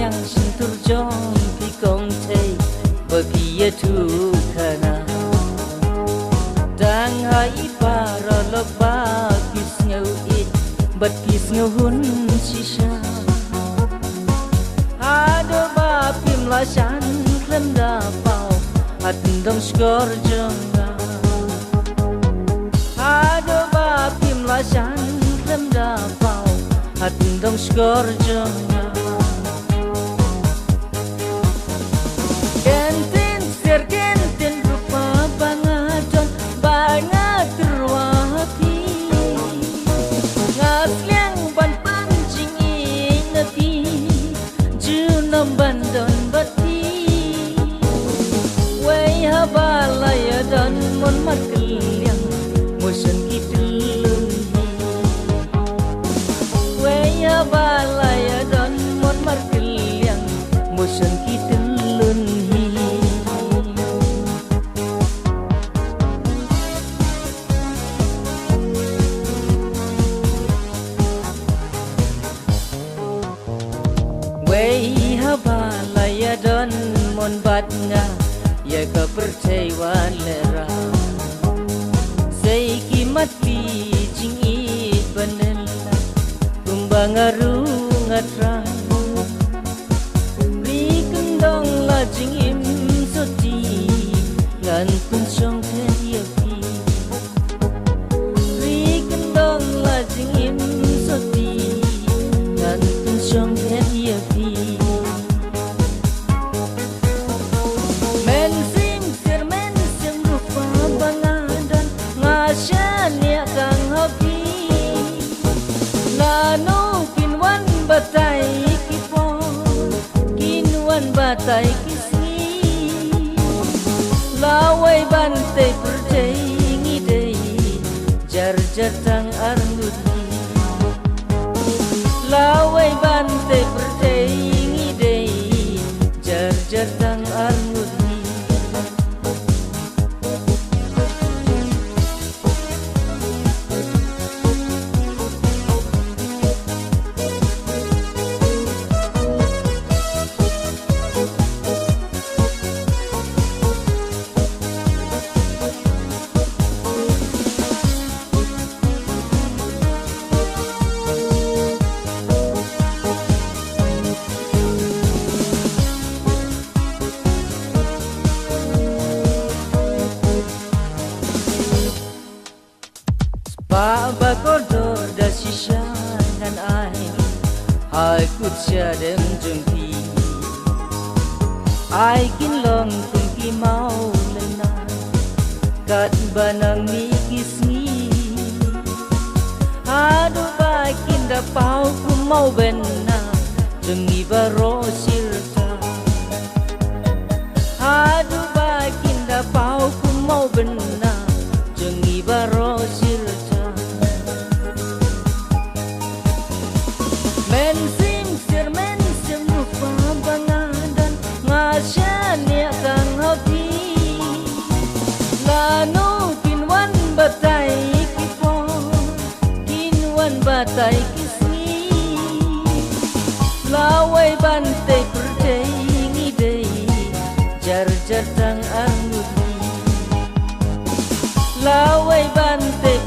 yang sentur jong pi kong thei bagi ya tu kana dang hai para lok ba kis ngau it bat kis ngau hun shisha ado ba pim la shan klem da pau at dong skor jong ado ba pim la shan klem da pau at dong skor jong bandon bati way habalaya dan mon matkeliang motion kitulun way habalaya dan mon matkeliang motion kitulun way habalaya don mon batnga ya ka percaya lera sei kimat pi jing I banela tumbang arung atra ri kendong la jing im soti ngan pun song thia pi ri kendong la jing im soti ngan pun song thia pi batai kipon kinuan batai kisni lawai bantai percai ngidei jar tang arnudi lawai bantai percai ngidei jar tang arnudi Ba kodor da shisha nan ai kut sha dem jungki ai kin long tung ki mau lena kat banang ni kisni adu ba kin da pau ku mau benna jungi baro sirta adu ba kin da pau ku mau benna jungi baro sirta men sim rupa bangadan ngasya niya kang habi lano kinwan batay kipon kinwan batay kisni laway bantay percay ngidey jar tang angudi laway bantay